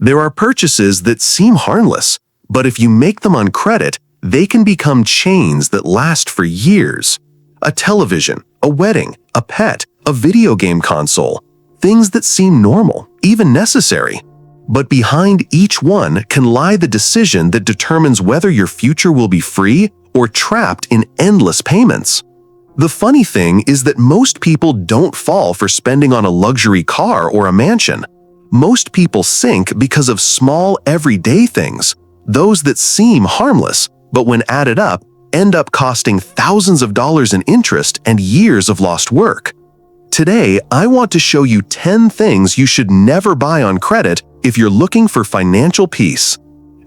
There are purchases that seem harmless, but if you make them on credit, they can become chains that last for years. A television, a wedding, a pet, a video game console, things that seem normal, even necessary. But behind each one can lie the decision that determines whether your future will be free or trapped in endless payments. The funny thing is that most people don't fall for spending on a luxury car or a mansion. Most people sink because of small, everyday things, those that seem harmless, but when added up, end up costing thousands of dollars in interest and years of lost work. Today, I want to show you 10 things you should never buy on credit if you're looking for financial peace.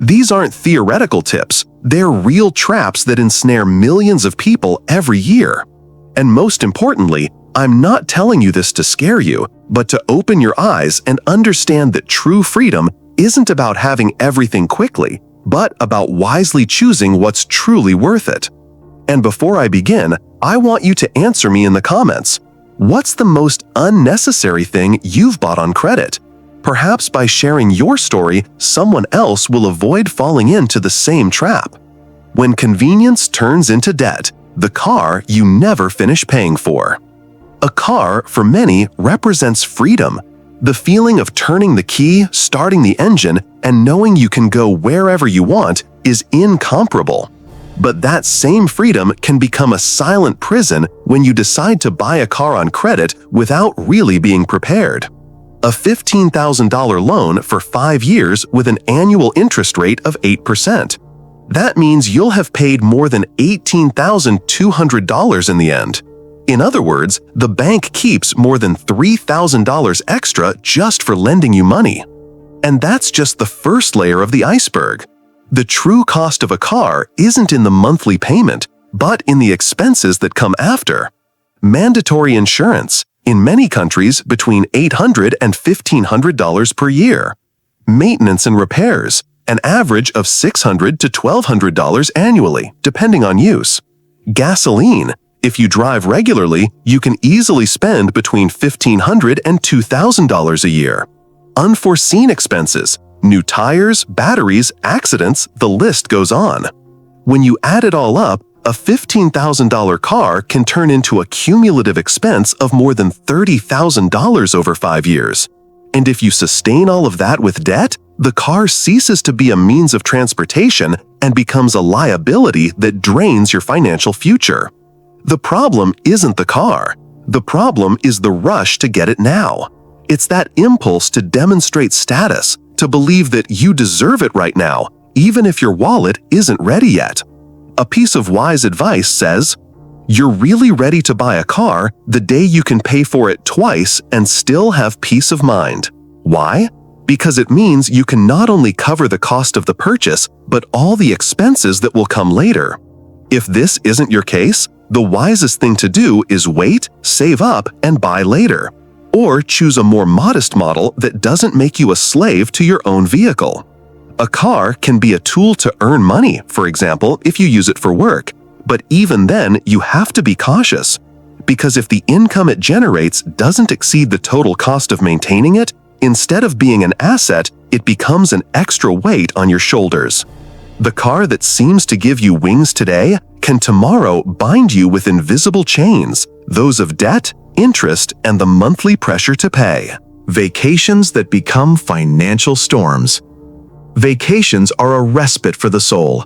These aren't theoretical tips, they're real traps that ensnare millions of people every year. And most importantly, I'm not telling you this to scare you, but to open your eyes and understand that true freedom isn't about having everything quickly, but about wisely choosing what's truly worth it. And before I begin, I want you to answer me in the comments. What's the most unnecessary thing you've bought on credit? Perhaps by sharing your story, someone else will avoid falling into the same trap. When convenience turns into debt, the car you never finish paying for. A car, for many, represents freedom. The feeling of turning the key, starting the engine, and knowing you can go wherever you want is incomparable. But that same freedom can become a silent prison when you decide to buy a car on credit without really being prepared. A $15,000 loan for 5 years with an annual interest rate of 8%. That means you'll have paid more than $18,200 in the end. In other words, the bank keeps more than $3,000 extra just for lending you money. And that's just the first layer of the iceberg. The true cost of a car isn't in the monthly payment, but in the expenses that come after. Mandatory insurance, in many countries between $800 and $1,500 per year. Maintenance and repairs, an average of $600 to $1,200 annually, depending on use. Gasoline, if you drive regularly, you can easily spend between $1,500 and $2,000 a year. Unforeseen expenses, new tires, batteries, accidents, the list goes on. When you add it all up, a $15,000 car can turn into a cumulative expense of more than $30,000 over 5 years. And if you sustain all of that with debt, the car ceases to be a means of transportation and becomes a liability that drains your financial future. The problem isn't the car. The problem is the rush to get it now. It's that impulse to demonstrate status, to believe that you deserve it right now, even if your wallet isn't ready yet. A piece of wise advice says, "You're really ready to buy a car the day you can pay for it twice and still have peace of mind." Why? Because it means you can not only cover the cost of the purchase, but all the expenses that will come later. If this isn't your case, the wisest thing to do is wait, save up, and buy later. Or choose a more modest model that doesn't make you a slave to your own vehicle. A car can be a tool to earn money, for example, if you use it for work. But even then, you have to be cautious. Because if the income it generates doesn't exceed the total cost of maintaining it, instead of being an asset, it becomes an extra weight on your shoulders. The car that seems to give you wings today can tomorrow bind you with invisible chains, those of debt, interest, and the monthly pressure to pay. Vacations that become financial storms. Vacations are a respite for the soul,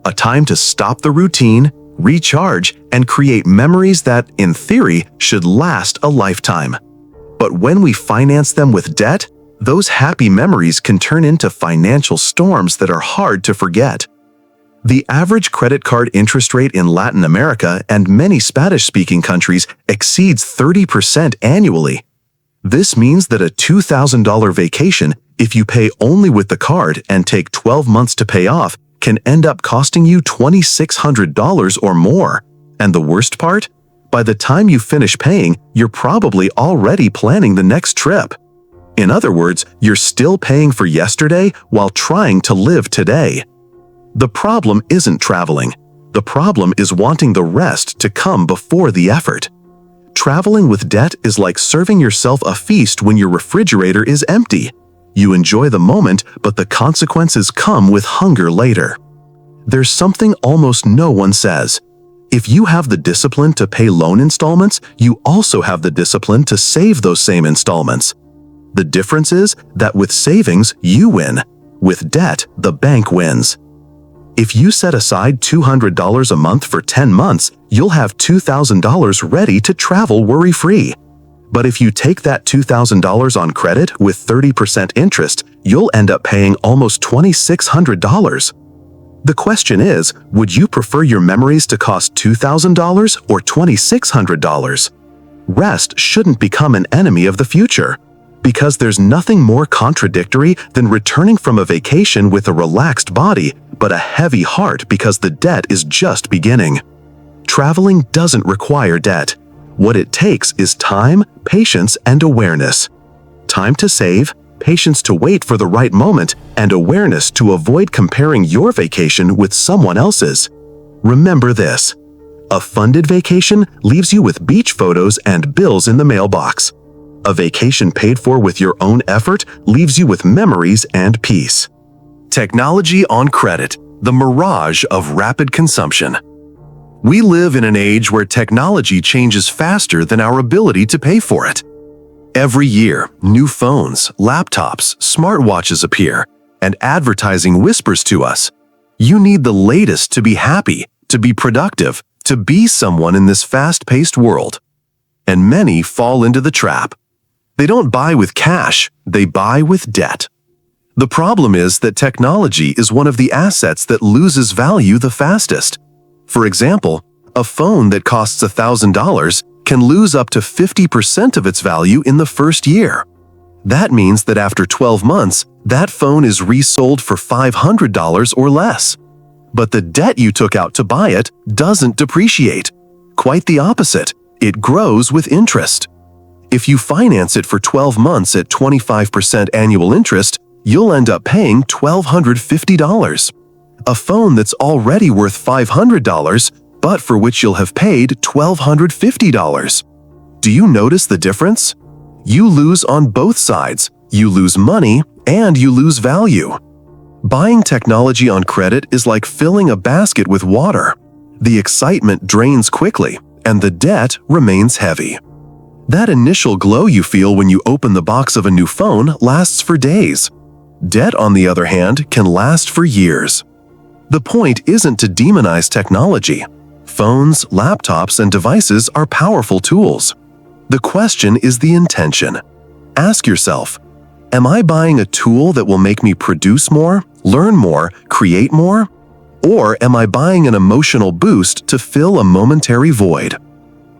a time to stop the routine, recharge, and create memories that, in theory, should last a lifetime. But when we finance them with debt, those happy memories can turn into financial storms that are hard to forget. The average credit card interest rate in Latin America and many Spanish-speaking countries exceeds 30% annually. This means that a $2,000 vacation, if you pay only with the card and take 12 months to pay off, can end up costing you $2,600 or more. And the worst part? By the time you finish paying, you're probably already planning the next trip. In other words, you're still paying for yesterday while trying to live today. The problem isn't traveling. The problem is wanting the rest to come before the effort. Traveling with debt is like serving yourself a feast when your refrigerator is empty. You enjoy the moment, but the consequences come with hunger later. There's something almost no one says. If you have the discipline to pay loan installments, you also have the discipline to save those same installments. The difference is that with savings, you win. With debt, the bank wins. If you set aside $200 a month for 10 months, you'll have $2,000 ready to travel worry-free. But if you take that $2,000 on credit with 30% interest, you'll end up paying almost $2,600. The question is, would you prefer your memories to cost $2,000 or $2,600? Rest shouldn't become an enemy of the future, because there's nothing more contradictory than returning from a vacation with a relaxed body but a heavy heart because the debt is just beginning. Traveling doesn't require debt. What it takes is time, patience, and awareness. Time to save, patience to wait for the right moment, and awareness to avoid comparing your vacation with someone else's. Remember this: a funded vacation leaves you with beach photos and bills in the mailbox. A vacation paid for with your own effort leaves you with memories and peace. Technology on credit, the mirage of rapid consumption. We live in an age where technology changes faster than our ability to pay for it. Every year, new phones, laptops, smartwatches appear, and advertising whispers to us, "You need the latest to be happy, to be productive, to be someone in this fast-paced world." And many fall into the trap. They don't buy with cash, they buy with debt. The problem is that technology is one of the assets that loses value the fastest. For example, a phone that costs $1,000 can lose up to 50% of its value in the first year. That means that after 12 months, that phone is resold for $500 or less. But the debt you took out to buy it doesn't depreciate. Quite the opposite, it grows with interest. If you finance it for 12 months at 25% annual interest, you'll end up paying $1,250. A phone that's already worth $500, but for which you'll have paid $1,250. Do you notice the difference? You lose on both sides. You lose money and you lose value. Buying technology on credit is like filling a basket with water. The excitement drains quickly, and the debt remains heavy. That initial glow you feel when you open the box of a new phone lasts for days. Debt, on the other hand, can last for years. The point isn't to demonize technology. Phones, laptops, and devices are powerful tools. The question is the intention. Ask yourself, am I buying a tool that will make me produce more, learn more, create more? Or am I buying an emotional boost to fill a momentary void?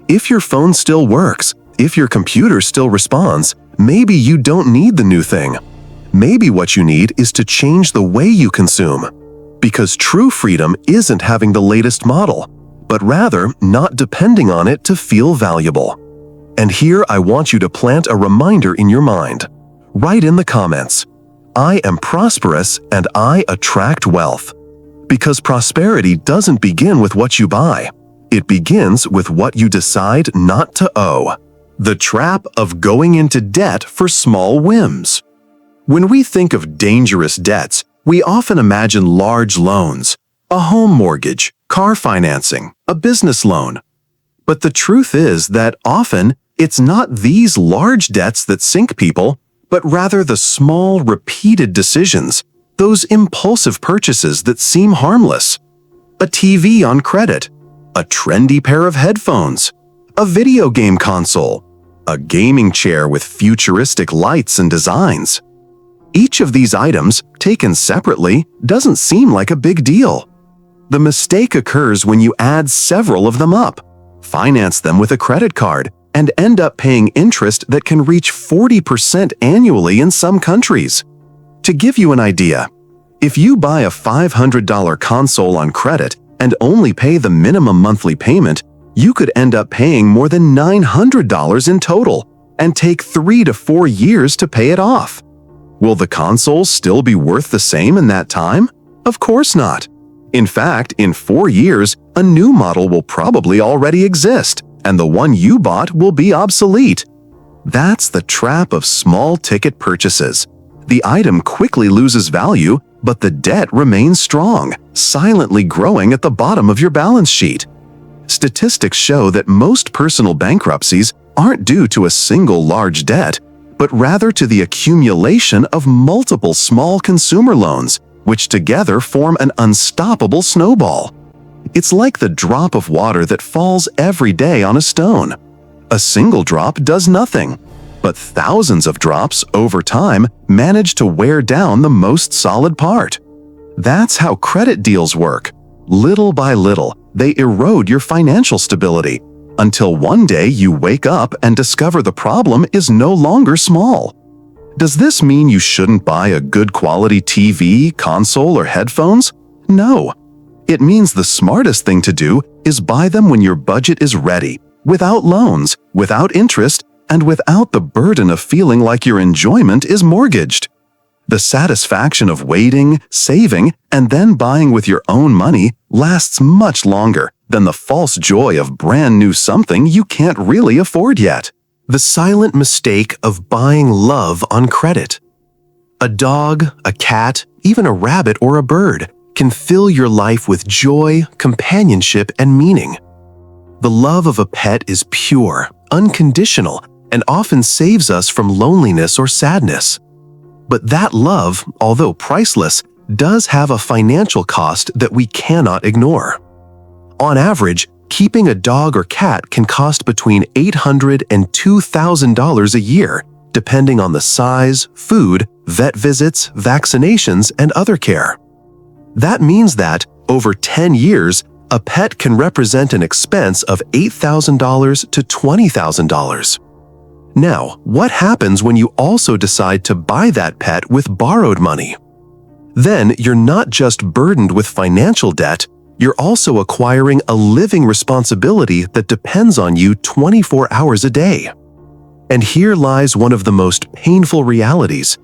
If your phone still works, if your computer still responds, maybe you don't need the new thing. Maybe what you need is to change the way you consume. Because true freedom isn't having the latest model, but rather not depending on it to feel valuable. And here I want you to plant a reminder in your mind. Write in the comments, "I am prosperous and I attract wealth." Because prosperity doesn't begin with what you buy. It begins with what you decide not to owe. The trap of going into debt for small whims. When we think of dangerous debts, we often imagine large loans, a home mortgage, car financing, a business loan. But the truth is that often it's not these large debts that sink people, but rather the small, repeated decisions, those impulsive purchases that seem harmless. A TV on credit, a trendy pair of headphones, a video game console, a gaming chair with futuristic lights and designs. Each of these items, taken separately, doesn't seem like a big deal. The mistake occurs when you add several of them up, finance them with a credit card, and end up paying interest that can reach 40% annually in some countries. To give you an idea, if you buy a $500 console on credit and only pay the minimum monthly payment, you could end up paying more than $900 in total and take 3 to 4 years to pay it off. Will the console still be worth the same in that time? Of course not. In fact, in 4 years, a new model will probably already exist, and the one you bought will be obsolete. That's the trap of small-ticket purchases. The item quickly loses value, but the debt remains strong, silently growing at the bottom of your balance sheet. Statistics show that most personal bankruptcies aren't due to a single large debt, but rather to the accumulation of multiple small consumer loans, which together form an unstoppable snowball. It's like the drop of water that falls every day on a stone. A single drop does nothing, but thousands of drops over time manage to wear down the most solid part. That's how credit deals work. Little by little, they erode your financial stability, until one day you wake up and discover the problem is no longer small. Does this mean you shouldn't buy a good quality TV, console, or headphones? No. It means the smartest thing to do is buy them when your budget is ready, without loans, without interest, and without the burden of feeling like your enjoyment is mortgaged. The satisfaction of waiting, saving, and then buying with your own money lasts much longer than the false joy of brand new something you can't really afford yet. The silent mistake of buying love on credit. A dog, a cat, even a rabbit or a bird can fill your life with joy, companionship, and meaning. The love of a pet is pure, unconditional, and often saves us from loneliness or sadness. But that love, although priceless, does have a financial cost that we cannot ignore. On average, keeping a dog or cat can cost between $800 and $2,000 a year, depending on the size, food, vet visits, vaccinations, and other care. That means that, over 10 years, a pet can represent an expense of $8,000 to $20,000. Now, what happens when you also decide to buy that pet with borrowed money? Then you're not just burdened with financial debt, you're also acquiring a living responsibility that depends on you 24 hours a day. And here lies one of the most painful realities.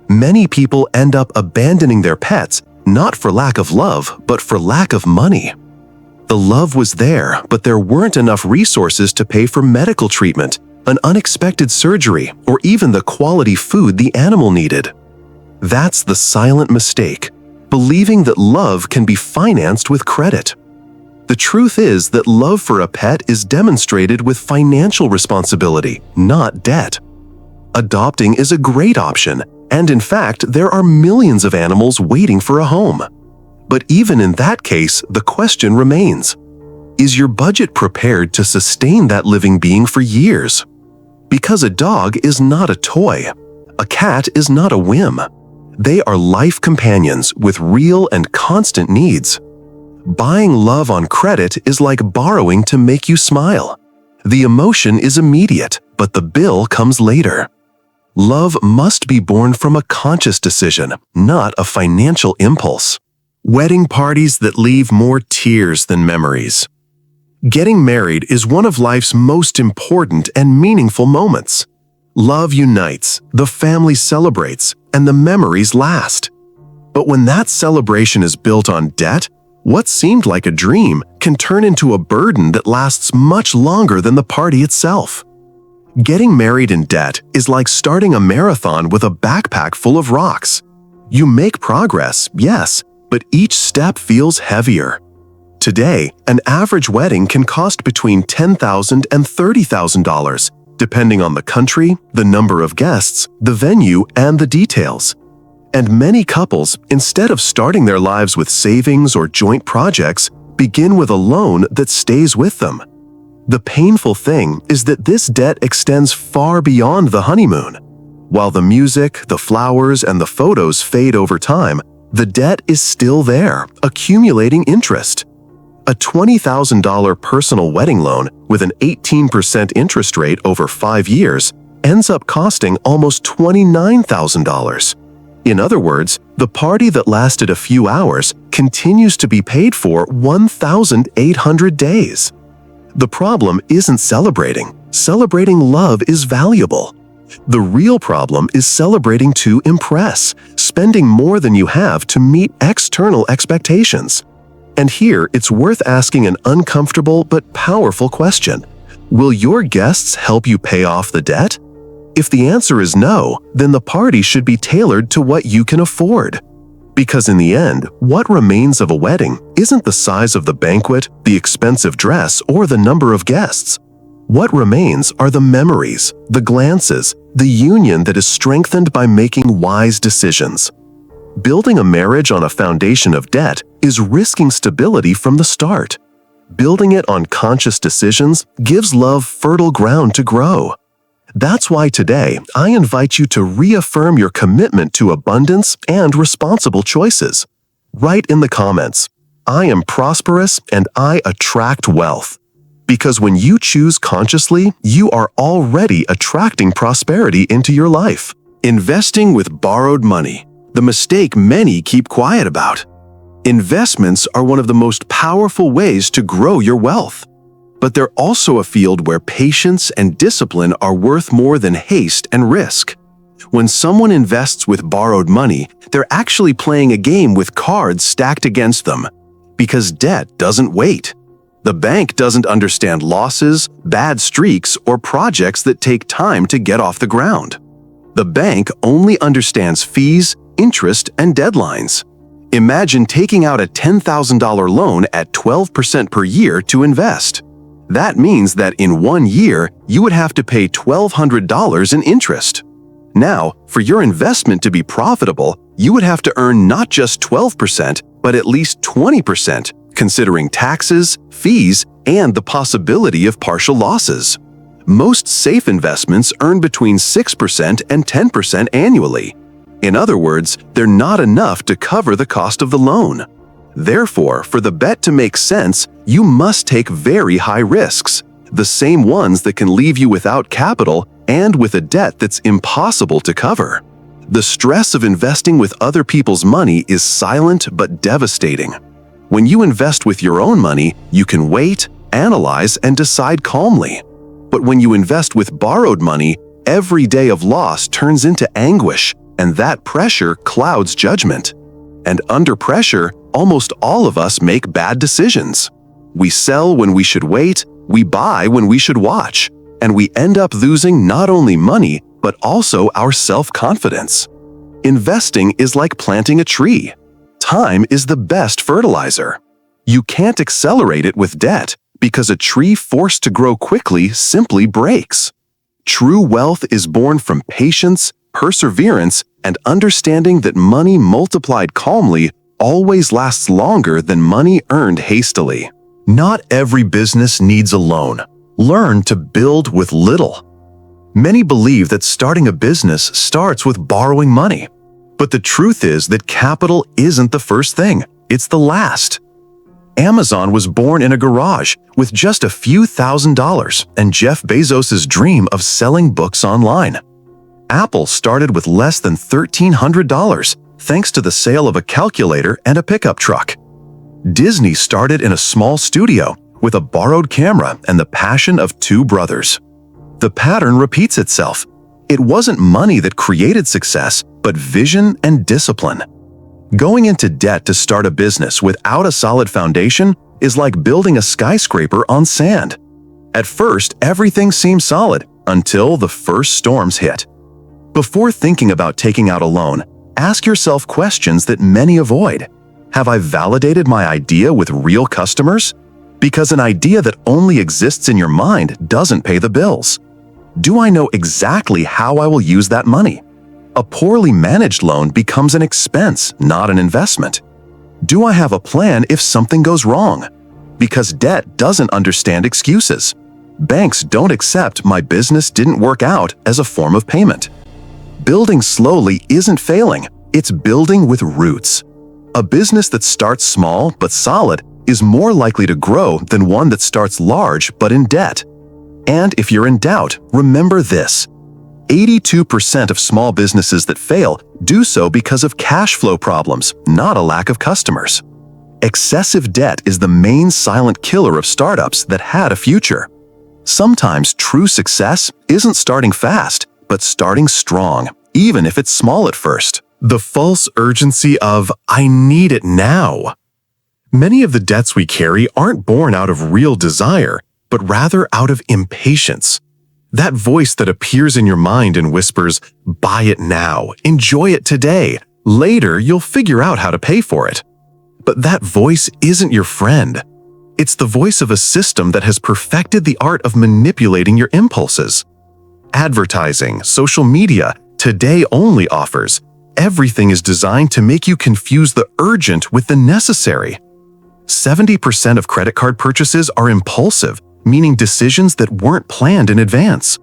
Many people end up abandoning their pets, not for lack of love, but for lack of money. The love was there, but there weren't enough resources to pay for medical treatment, an unexpected surgery, or even the quality food the animal needed. That's the silent mistake, believing that love can be financed with credit. The truth is that love for a pet is demonstrated with financial responsibility, not debt. Adopting is a great option, and in fact, there are millions of animals waiting for a home. But even in that case, the question remains: is your budget prepared to sustain that living being for years? Because a dog is not a toy. A cat is not a whim. They are life companions with real and constant needs. Buying love on credit is like borrowing to make you smile. The emotion is immediate, but the bill comes later. Love must be born from a conscious decision, not a financial impulse. Wedding parties that leave more tears than memories. Getting married is one of life's most important and meaningful moments. Love unites, the family celebrates, and the memories last. But when that celebration is built on debt, what seemed like a dream can turn into a burden that lasts much longer than the party itself. Getting married in debt is like starting a marathon with a backpack full of rocks. You make progress, yes, but each step feels heavier. Today, an average wedding can cost between $10,000 and $30,000, depending on the country, the number of guests, the venue, and the details. And many couples, instead of starting their lives with savings or joint projects, begin with a loan that stays with them. The painful thing is that this debt extends far beyond the honeymoon. While the music, the flowers, and the photos fade over time, the debt is still there, accumulating interest. A $20,000 personal wedding loan with an 18% interest rate over 5 years ends up costing almost $29,000. In other words, the party that lasted a few hours continues to be paid for 1,800 days. The problem isn't celebrating. Celebrating love is valuable. The real problem is celebrating to impress, spending more than you have to meet external expectations. And here, it's worth asking an uncomfortable but powerful question. Will your guests help you pay off the debt? If the answer is no, then the party should be tailored to what you can afford. Because in the end, what remains of a wedding isn't the size of the banquet, the expensive dress, or the number of guests. What remains are the memories, the glances, the union that is strengthened by making wise decisions. Building a marriage on a foundation of debt is risking stability from the start. Building it on conscious decisions gives love fertile ground to grow. That's why today I invite you to reaffirm your commitment to abundance and responsible choices. Write in the comments, "I am prosperous and I attract wealth." Because when you choose consciously, you are already attracting prosperity into your life. Investing with borrowed money, the mistake many keep quiet about. Investments are one of the most powerful ways to grow your wealth. But they're also a field where patience and discipline are worth more than haste and risk. When someone invests with borrowed money, they're actually playing a game with cards stacked against them. Because debt doesn't wait. The bank doesn't understand losses, bad streaks, or projects that take time to get off the ground. The bank only understands fees, interest, and deadlines. Imagine taking out a $10,000 loan at 12% per year to invest. That means that in 1 year, you would have to pay $1,200 in interest. Now, for your investment to be profitable, you would have to earn not just 12%, but at least 20%, considering taxes, fees, and the possibility of partial losses. Most safe investments earn between 6% and 10% annually. In other words, they're not enough to cover the cost of the loan. Therefore, for the bet to make sense, you must take very high risks, the same ones that can leave you without capital and with a debt that's impossible to cover. The stress of investing with other people's money is silent but devastating. When you invest with your own money, you can wait, analyze, and decide calmly. But when you invest with borrowed money, every day of loss turns into anguish, and that pressure clouds judgment. And under pressure, almost all of us make bad decisions. We sell when we should wait, we buy when we should watch, and we end up losing not only money, but also our self-confidence. Investing is like planting a tree. Time is the best fertilizer. You can't accelerate it with debt because a tree forced to grow quickly simply breaks. True wealth is born from patience, perseverance, and understanding that money multiplied calmly always lasts longer than money earned hastily. Not every business needs a loan. Learn to build with little. Many believe that starting a business starts with borrowing money. But the truth is that capital isn't the first thing, it's the last. Amazon was born in a garage with just a few $1,000s and Jeff Bezos' dream of selling books online. Apple started with less than $1,300 thanks to the sale of a calculator and a pickup truck. Disney started in a small studio with a borrowed camera and the passion of two brothers. The pattern repeats itself. It wasn't money that created success, but vision and discipline. Going into debt to start a business without a solid foundation is like building a skyscraper on sand. At first, everything seems solid until the first storms hit. Before thinking about taking out a loan, ask yourself questions that many avoid. Have I validated my idea with real customers? Because an idea that only exists in your mind doesn't pay the bills. Do I know exactly how I will use that money? A poorly managed loan becomes an expense, not an investment. Do I have a plan if something goes wrong? Because debt doesn't understand excuses. Banks don't accept my business didn't work out as a form of payment. Building slowly isn't failing, it's building with roots. A business that starts small but solid is more likely to grow than one that starts large but in debt. And if you're in doubt, remember this. 82% of small businesses that fail do so because of cash flow problems, not a lack of customers. Excessive debt is the main silent killer of startups that had a future. Sometimes true success isn't starting fast, but starting strong, even if it's small at first. The false urgency of, "I need it now." Many of the debts we carry aren't born out of real desire, but rather out of impatience. That voice that appears in your mind and whispers, "Buy it now, enjoy it today. Later, you'll figure out how to pay for it." But that voice isn't your friend. It's the voice of a system that has perfected the art of manipulating your impulses. Advertising, social media, today-only offers, everything is designed to make you confuse the urgent with the necessary. 70% of credit card purchases are impulsive, meaning decisions that weren't planned in advance.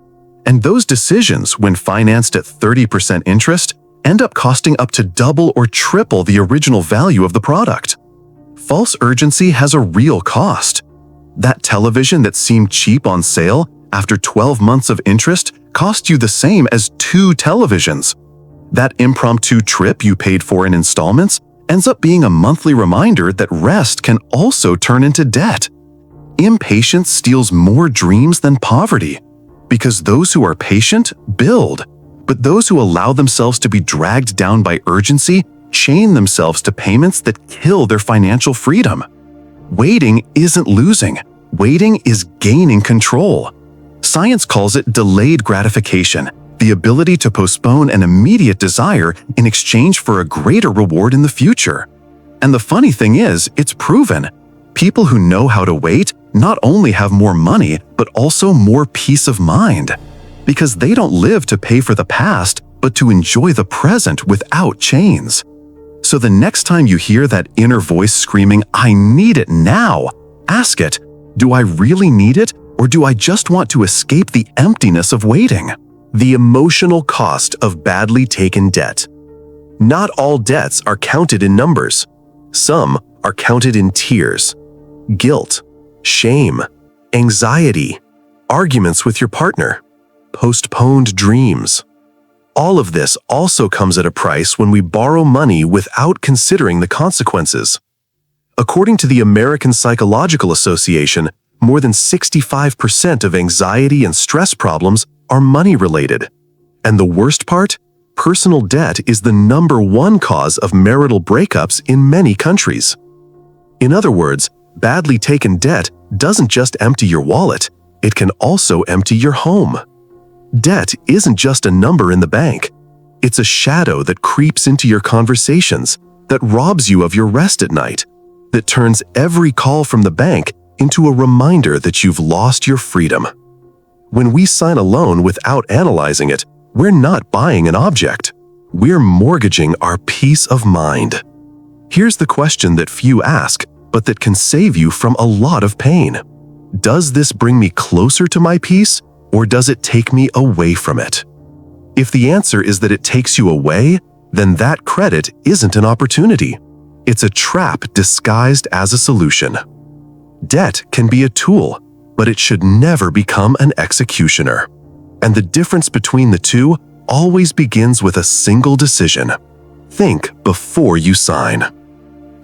And those decisions, when financed at 30% interest, end up costing up to double or triple the original value of the product. False urgency has a real cost. That television that seemed cheap on sale after 12 months of interest cost you the same as 2 televisions. That impromptu trip you paid for in installments ends up being a monthly reminder that rest can also turn into debt. Impatience steals more dreams than poverty, because those who are patient build, but those who allow themselves to be dragged down by urgency chain themselves to payments that kill their financial freedom. Waiting isn't losing. Waiting is gaining control. Science calls it delayed gratification, the ability to postpone an immediate desire in exchange for a greater reward in the future. And the funny thing is, it's proven. People who know how to wait not only have more money, but also more peace of mind. Because they don't live to pay for the past, but to enjoy the present without chains. So the next time you hear that inner voice screaming, "I need it now," ask it, do I really need it, or do I just want to escape the emptiness of waiting? The emotional cost of badly taken debt. Not all debts are counted in numbers. Some are counted in tears, guilt, shame, anxiety, arguments with your partner, postponed dreams. All of this also comes at a price when we borrow money without considering the consequences. According to the American Psychological Association, more than 65% of anxiety and stress problems are money-related. And the worst part? Personal debt is the #1 cause of marital breakups in many countries. In other words, badly taken debt doesn't just empty your wallet, it can also empty your home. Debt isn't just a number in the bank. It's a shadow that creeps into your conversations, that robs you of your rest at night, that turns every call from the bank into a reminder that you've lost your freedom. When we sign a loan without analyzing it, we're not buying an object. We're mortgaging our peace of mind. Here's the question that few ask, but that can save you from a lot of pain. Does this bring me closer to my peace, or does it take me away from it? If the answer is that it takes you away, then that credit isn't an opportunity. It's a trap disguised as a solution. Debt can be a tool, but it should never become an executioner. And the difference between the two always begins with a single decision. Think before you sign.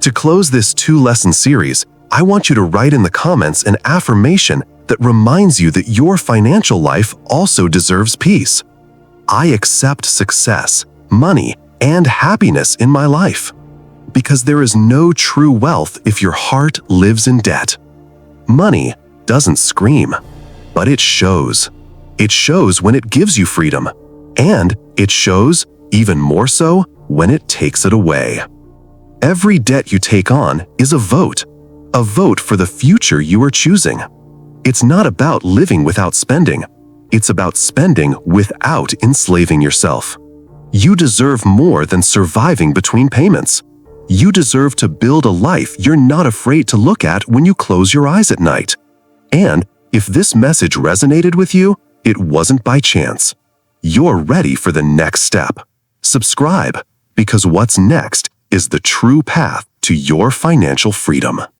To close this 2-lesson series, I want you to write in the comments an affirmation that reminds you that your financial life also deserves peace. I accept success, money, and happiness in my life. Because there is no true wealth if your heart lives in debt. Money doesn't scream, but it shows. It shows when it gives you freedom, and it shows, even more so, when it takes it away. Every debt you take on is a vote for the future you are choosing. It's not about living without spending. It's about spending without enslaving yourself. You deserve more than surviving between payments. You deserve to build a life you're not afraid to look at when you close your eyes at night. And if this message resonated with you, it wasn't by chance. You're ready for the next step. Subscribe, because what's next is the true path to your financial freedom.